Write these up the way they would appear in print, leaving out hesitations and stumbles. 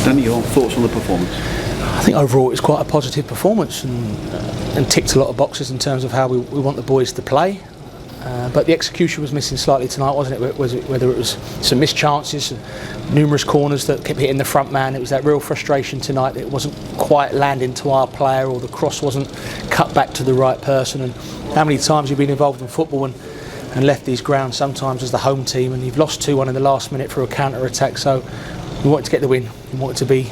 Danny, your thoughts on the performance? I think overall it's quite a positive performance and ticked a lot of boxes in terms of how we want the boys to play. But the execution was missing slightly tonight, wasn't it? Whether it was some missed chances, numerous corners that kept hitting the front man. It was that real frustration tonight that it wasn't quite landing to our player, or the cross wasn't cut back to the right person. And how many times you've been involved in football and left these grounds sometimes as the home team, and you've lost 2-1 in the last minute through a counter-attack. So we wanted to get the win. We wanted to be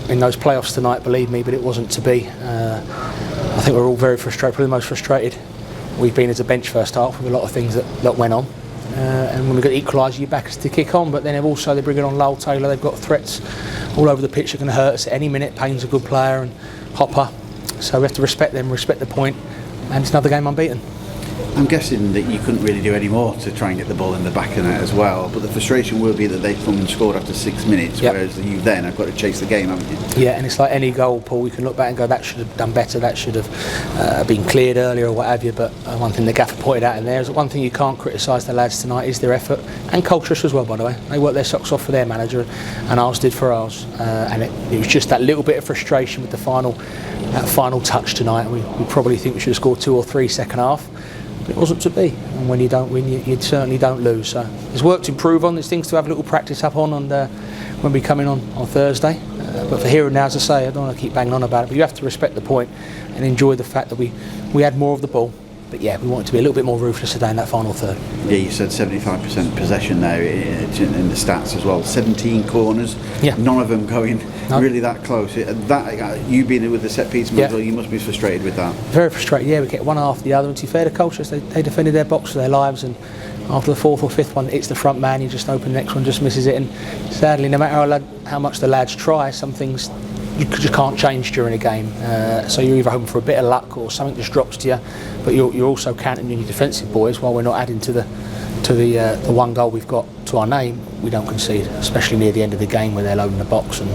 in those playoffs tonight, believe me, but it wasn't to be. I think we're all very frustrated, probably the most frustrated we've been as a bench first half, with a lot of things that went on. And when we got the equaliser, you're back to kick on, but then they're bringing on Lowell Taylor. They've got threats all over the pitch that are going to hurt us at any minute. Payne's a good player, and Hopper. So we have to respect them, respect the point, and it's another game unbeaten. I'm guessing that you couldn't really do any more to try and get the ball in the back of net as well, but the frustration will be that they come and scored after 6 minutes, whereas you then have got to chase the game, haven't you? Yeah, and it's like any goal, Paul, we can look back and go, that should have done better, that should have been cleared earlier or what have you. But one thing the gaffer pointed out in there is that one thing you can't criticise the lads tonight is their effort, and Colchester as well, by the way. They worked their socks off for their manager, and ours did for ours. And it was just that little bit of frustration with the final touch tonight. We probably think we should have scored 2 or 3 second half. It wasn't to be, and when you don't win, you certainly don't lose. So there's work to improve on. There's things to have a little practice up on, and when we come in on Thursday. But for here and now, as I say, I don't want to keep banging on about it, but you have to respect the point and enjoy the fact that we had more of the ball. But yeah, we wanted to be a little bit more ruthless today in that final third. Yeah, you said 75% possession there in the stats as well. 17 corners, none of them going really that close. You being with the set piece, you must be frustrated with that. Very frustrated. Yeah, we get one after the other. And to be fair to Colchester, they defended their box for their lives, and after the 4th or 5th one, it's the front man. You just open the next one, just misses it. And sadly, no matter how much the lads try, some things you just can't change during a game. So you're either hoping for a bit of luck or something just drops to you, but you're also counting on your defensive boys. While we're not adding to the one goal we've got to our name, we don't concede, especially near the end of the game where they're loading the box and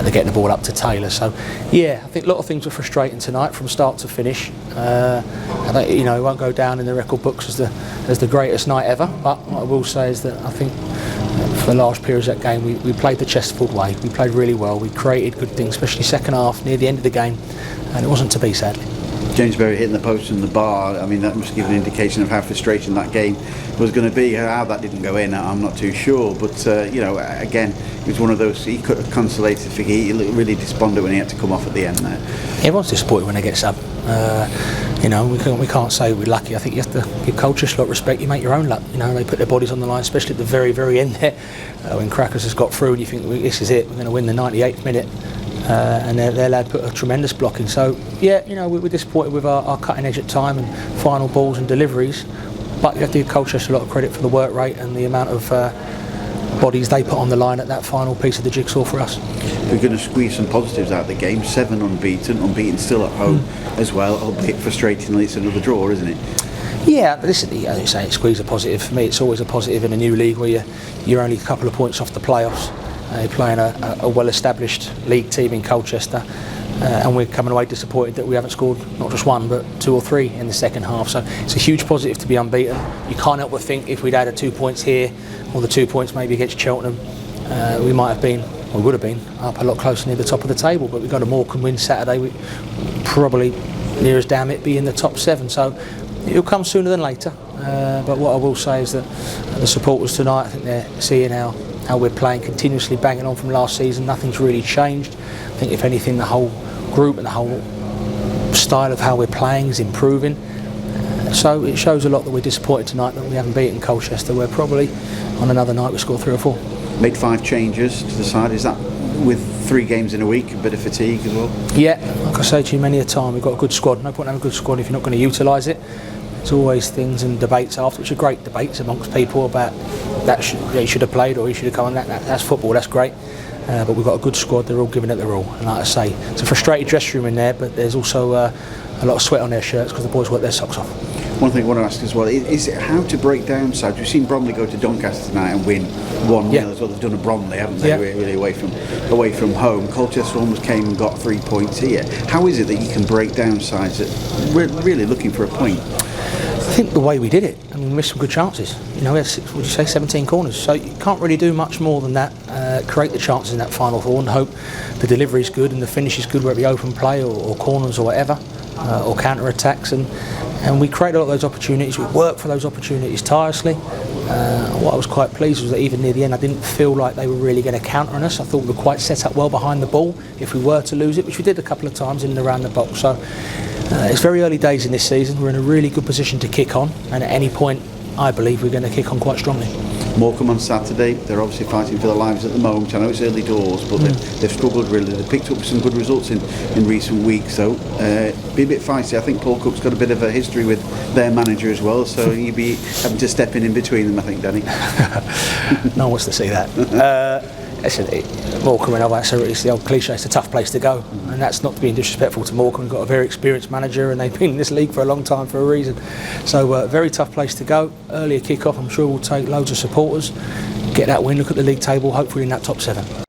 they're getting the ball up to Taylor. So yeah, I think a lot of things were frustrating tonight from start to finish. It won't go down in the record books as the greatest night ever, but what I will say is that I think for the large periods of that game we played the Chesterfield way. We played really well, we created good things, especially second half near the end of the game, and it wasn't to be, sadly. James Berry hitting the post and the bar, I mean, that must give an indication of how frustrating that game was going to be. How that didn't go in, I'm not too sure, but again, it was one of those, he could have consolated figure. He looked really despondent when he had to come off at the end there. Everyone's disappointed when they get sub. We can't say we're lucky. I think you have to give Colchester a lot of respect. You make your own luck. They put their bodies on the line, especially at the very, very end there, when Crackers has got through and you think, this is it, we're going to win the 98th minute. And their lad put a tremendous block in. So yeah, we're disappointed with our cutting edge at time and final balls and deliveries, but you have to give Colchester a lot of credit for the work rate and the amount of bodies they put on the line at that final piece of the jigsaw for us. We're going to squeeze some positives out of the game. 7 unbeaten still at home as well, albeit frustratingly it's another draw, isn't it? Yeah, but listen, as you say, squeeze a positive. For me, it's always a positive in a new league where you're only a couple of points off the playoffs. You're playing a well-established league team in Colchester, and we're coming away disappointed that we haven't scored not just 1 but 2 or 3 in the second half. So it's a huge positive to be unbeaten. You can't help but think if we'd added 2 points here, or the 2 points maybe against Cheltenham, we would have been up a lot closer near the top of the table. But we got a Morecambe win Saturday, we probably near as damn it be in the top 7. So it'll come sooner than later. But what I will say is that the supporters tonight, I think they're seeing how we're playing, continuously banging on from last season. Nothing's really changed. I think if anything, the whole group and the whole style of how we're playing is improving. So it shows a lot that we're disappointed tonight that we haven't beaten Colchester, where probably on another night we score 3 or 4. Made 5 changes to the side. Is that with 3 games in a week, a bit of fatigue as well? Yeah, like I say to you many a time, we've got a good squad. No point having a good squad if you're not going to utilise it. There's always things and debates after, which are great debates amongst people about he should have played or he should have come on. That's football, that's great. But we've got a good squad, they're all giving it their all. And like I say, it's a frustrated dressing room in there, but there's also a lot of sweat on their shirts because the boys work their socks off. One thing I want to ask as well is how to break down sides. We've seen Bromley go to Doncaster tonight and win 1-0 as well. They've done a Bromley, haven't they? Really away from home. Colchester almost came and got 3 points here. How is it that you can break down sides that we're really looking for a point? I think the way we did it, we missed some good chances. We had 17 corners, so you can't really do much more than that. create the chances in that final third, and hope the delivery is good and the finish is good, whether it be open play or corners or whatever, or counter attacks, and we create a lot of those opportunities. We work for those opportunities tirelessly. What I was quite pleased was that even near the end I didn't feel like they were really going to counter on us. I thought we were quite set up well behind the ball if we were to lose it, which we did a couple of times in and around the box. So it's very early days in this season. We're in a really good position to kick on, and at any point I believe we're going to kick on quite strongly. Morecambe on Saturday, they're obviously fighting for their lives at the moment. I know it's early doors, but they've struggled really. They've picked up some good results in recent weeks, so be a bit feisty. I think Paul Cook's got a bit of a history with their manager as well, so you'd be having to step in between them, I think, Danny. No one wants to see that. Morecambe, it's the old cliche, it's a tough place to go, and that's not being disrespectful to Morecambe. We've got a very experienced manager and they've been in this league for a long time for a reason. So very tough place to go. Earlier kick-off, I'm sure we'll take loads of supporters, get that win, look at the league table, hopefully in that top 7.